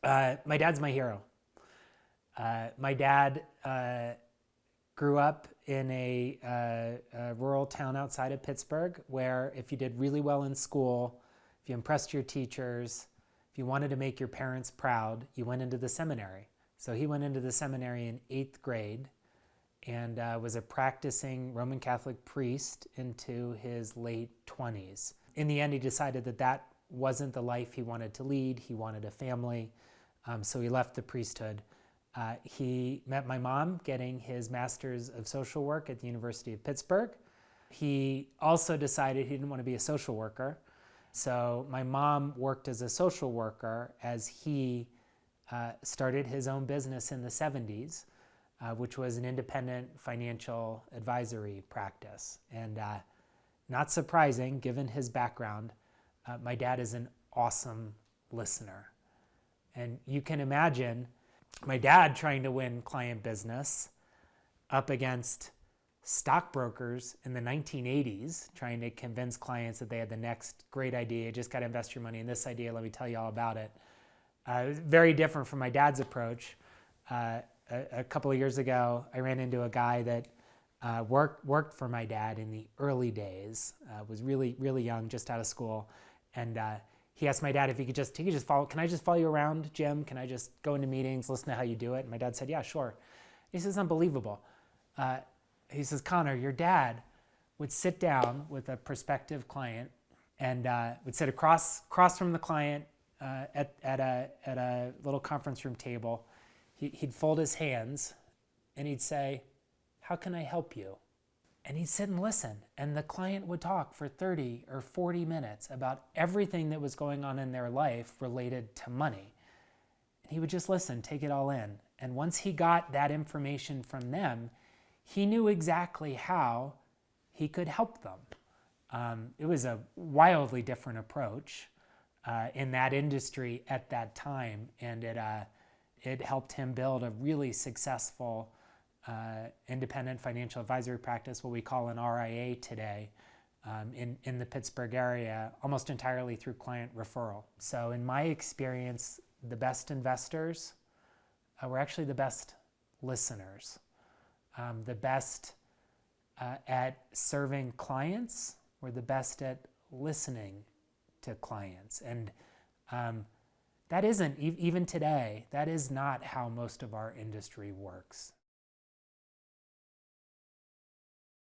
My dad's my hero. My dad grew up in a rural town outside of Pittsburgh where if you did really well in school, if you impressed your teachers, if you wanted to make your parents proud, you went into the seminary. So he went into the seminary in 8th grade and was a practicing Roman Catholic priest into his late 20s. In the end, he decided that that wasn't the life he wanted to lead. He wanted a family, so he left the priesthood. He met my mom getting his master's of social work at the University of Pittsburgh. He also decided he didn't want to be a social worker. So my mom worked as a social worker as he started his own business in the 70s, which was an independent financial advisory practice. And not surprising, given his background, my dad is an awesome listener. And you can imagine my dad trying to win client business up against stockbrokers in the 1980s, trying to convince clients that they had the next great idea, just got to invest your money in this idea, let me tell you all about it. It was very different from my dad's approach. A couple of years ago, I ran into a guy that worked for my dad in the early days, was really, really young, just out of school. And he asked my dad if he could just follow, can I just follow you around, Jim? Can I just go into meetings, listen to how you do it? And my dad said, yeah, sure. He says, unbelievable. He says, Connor, your dad would sit down with a prospective client and would sit across from the client at a little conference room table. He'd fold his hands and he'd say, how can I help you? And he'd sit and listen, and the client would talk for 30 or 40 minutes about everything that was going on in their life related to money. And he would just listen, take it all in. And once he got that information from them, he knew exactly how he could help them. It was a wildly different approach in that industry at that time, and it helped him build a really successful independent financial advisory practice, what we call an RIA today, in the Pittsburgh area, almost entirely through client referral. So in my experience, the best investors were actually the best listeners. The best at serving clients were the best at listening to clients. And that isn't, even today, that is not how most of our industry works.